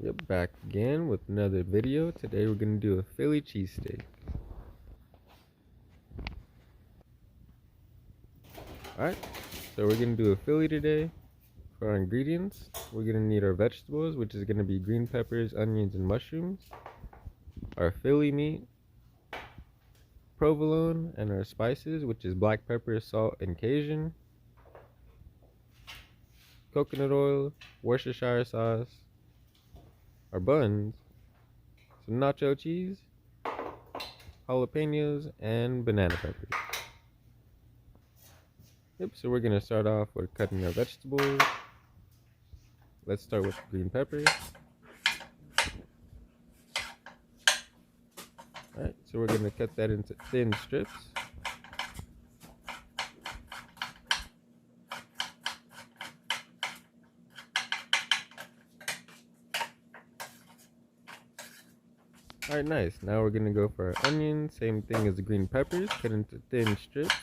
Yep, back again with another video. Today we're gonna do a Philly cheesesteak. Alright, so we're gonna do a Philly today. For our ingredients, we're gonna need our vegetables, which is gonna be green peppers, onions, and mushrooms. Our Philly meat, provolone, and our spices, which is black pepper, salt, and cajun. Coconut oil, Worcestershire sauce, our buns, some nacho cheese, jalapenos, and banana peppers. Yep, so we're gonna start off with cutting our vegetables. Let's start with green peppers. Alright, so we're gonna cut that into thin strips. Alright, nice. Now we're gonna go for our onions. Same thing as the green peppers, cut into thin strips.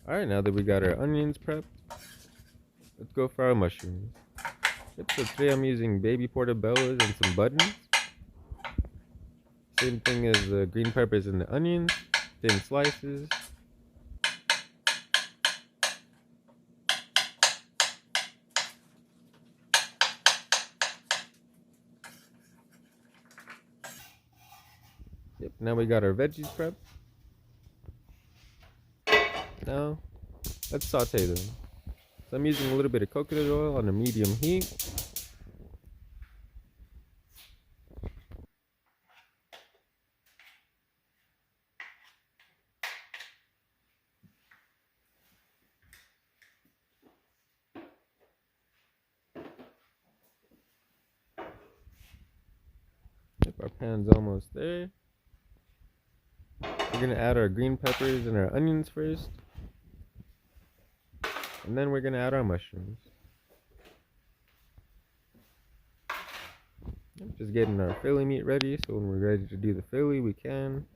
Alright, now that we got our onions prepped, let's go for our mushrooms. Yep, so today I'm using baby portobellos and some buttons. Same thing as the green peppers and the onions, thin slices. Yep, now we got our veggies prepped. Now, let's saute them. So I'm using a little bit of coconut oil on a medium heat. Yep, our pan's almost there. We're gonna add our green peppers and our onions first. And then we're gonna add our mushrooms. Yep, just getting our Philly meat ready, so when we're ready to do the Philly, we can.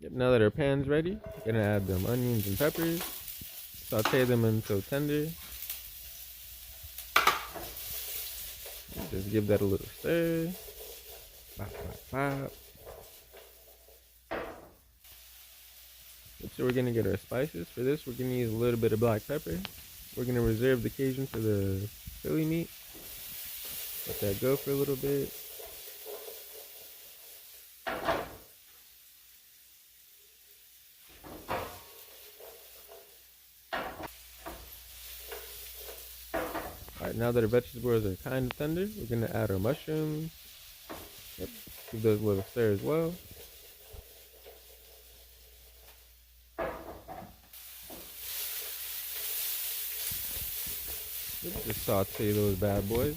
Yep, now that our pan's ready, we're gonna add them onions and peppers. Saute them until tender. Just give that a little stir. Bop, bop, bop. Yep, so we're gonna get our spices. For this, we're gonna use a little bit of black pepper. We're gonna reserve the Cajun for the Philly meat. Let that go for a little bit. Alright, now that our vegetables are kind of tender, we're gonna add our mushrooms. Yep, give those a little stir as well. Yep, just saute those bad boys.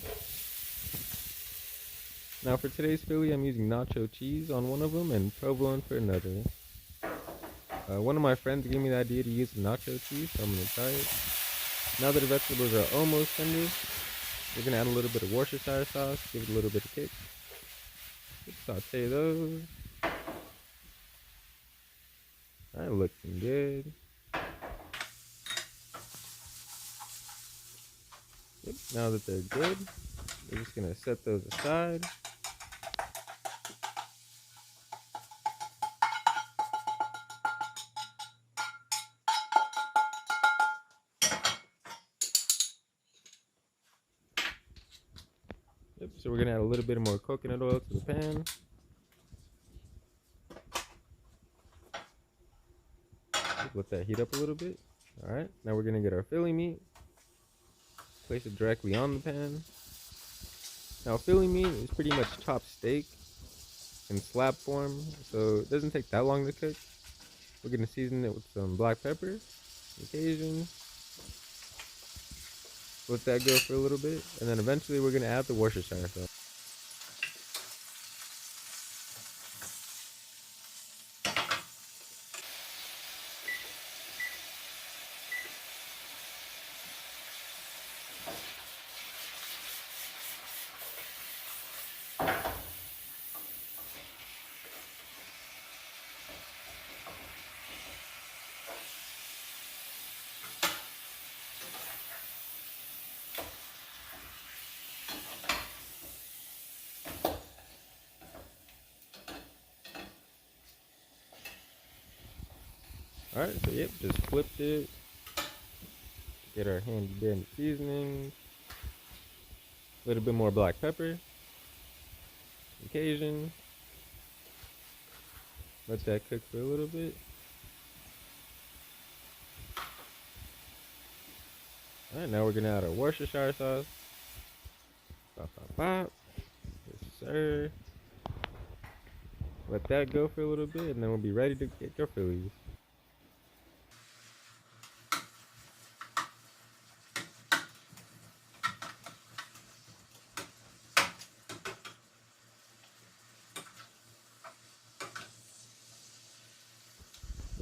Now for today's Philly, I'm using nacho cheese on one of them and provolone for another. One of my friends gave me the idea to use nacho cheese, so I'm gonna try it. Now that the vegetables are almost tender, we're gonna add a little bit of Worcestershire sauce, give it a little bit of kick. Just saute those. Alright, looking good. Yep, now that they're good, we're just gonna set those aside. Yep, so we're gonna add a little bit more coconut oil to the pan. Just let that heat up a little bit. Alright, now we're gonna get our Philly meat. Place it directly on the pan. Now Philly meat is pretty much chopped steak in slab form, so it doesn't take that long to cook. We're gonna season it with some black pepper, some Cajun. Let that go for a little bit, and then eventually we're gonna add the Worcestershire sauce. Alright, so yep, just flipped it. Get our handy dandy seasoning. A little bit more black pepper. Some cajun. Let that cook for a little bit. Alright, now we're gonna add our Worcestershire sauce. Bop, bop, bop. Yes, sir. Let that go for a little bit, and then we'll be ready to get your Phillies.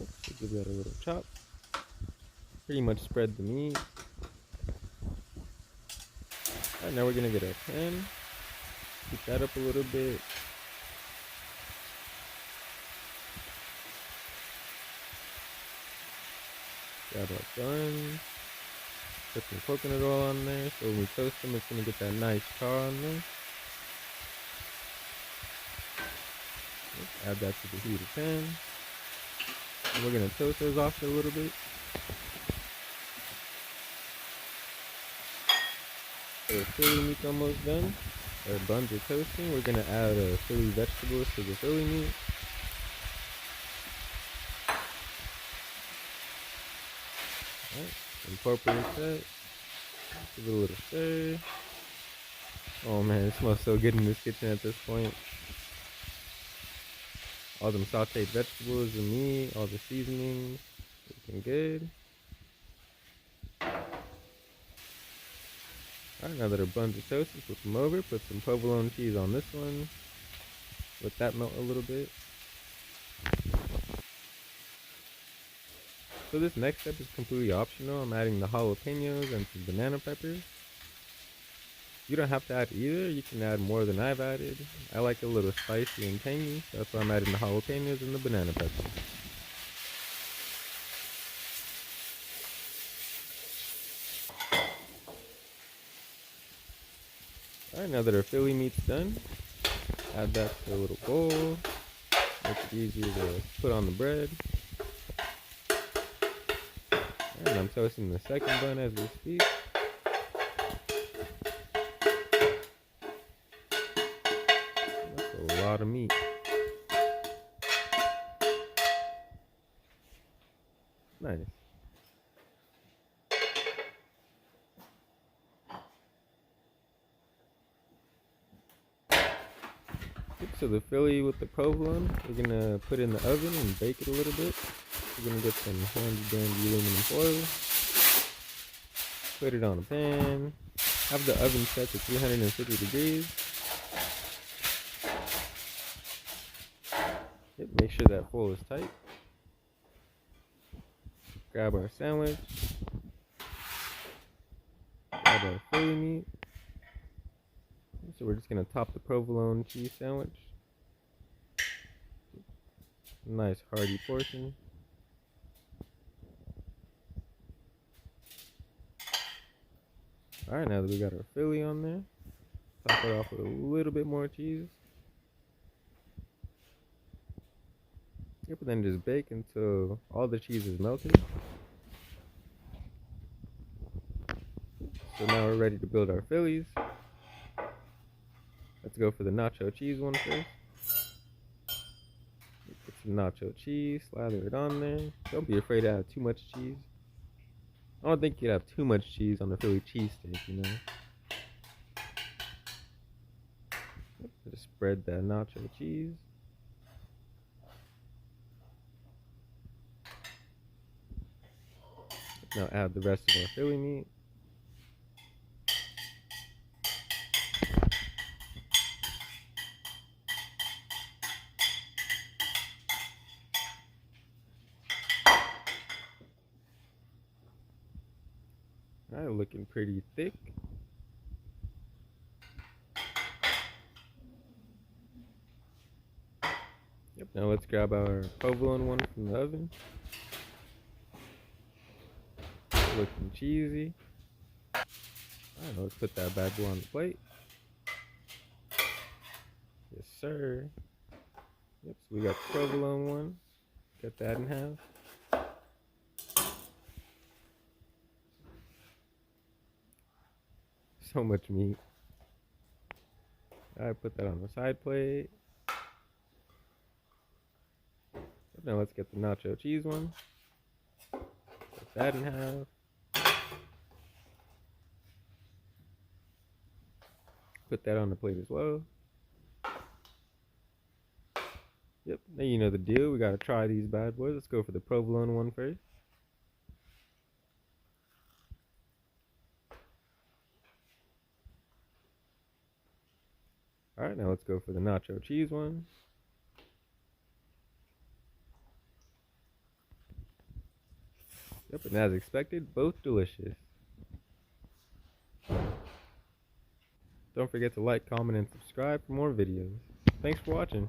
Oops, so give that a little chop. Pretty much spread the meat. Alright, now we're gonna get our pan. Heat that up a little bit. Grab our buns. Put some coconut oil on there, so when we toast them, it's gonna get that nice char on there. Add that to the heated pan. And we're gonna toast those off for a little bit. So the Philly meat's almost done. Our buns are toasting. We're gonna add Philly vegetables to the Philly meat. Alright, incorporate that. Give it a little stir. Oh man, it smells so good in this kitchen at this point. All them sauteed vegetables, the meat, all the seasonings, looking good. Alright, now that our buns are toasted, flip them over, put some provolone cheese on this one. Let that melt a little bit. So this next step is completely optional. I'm adding the jalapenos and some banana peppers. You don't have to add either. You can add more than I've added. I like it a little spicy and tangy, so that's why I'm adding the jalapenos and the banana peppers. Alright, now that our Philly meat's done, add that to a little bowl. Make it easier to put on the bread. And I'm toasting the second bun as we speak. That's a lot of meat. Nice. So the Philly with the provolone, we're gonna put in the oven and bake it a little bit. We're gonna get some handy dandy aluminum foil. Put it on a pan. Have the oven set to 350 degrees. Yep, make sure that foil is tight. Grab our sandwich. Grab our Philly meat. So we're just gonna top the provolone cheese sandwich. Nice hearty portion. Alright, now that we got our Philly on there, top it off with a little bit more cheese. Yep, and then just bake until all the cheese is melted. So now we're ready to build our Phillies. Let's go for the nacho cheese one first. Put some nacho cheese, slather it on there. Don't be afraid to add too much cheese. I don't think you'd have too much cheese on the Philly cheesesteak, you know. Just spread that nacho cheese. Now add the rest of our Philly meat. Alright, looking pretty thick. Yep, now let's grab our provolone one from the oven. Looking cheesy. Alright, let's put that bad boy on the plate. Yes, sir. Yep, so we got the provolone one. Cut that in half. So much meat. Alright, put that on the side plate. Now let's get the nacho cheese one. Cut that in half. Put that on the plate as well. Yep, now you know the deal. We gotta try these bad boys. Let's go for the provolone one first. Alright, now let's go for the nacho cheese one. Yep, and as expected, both delicious. Don't forget to like, comment, and subscribe for more videos. Thanks for watching.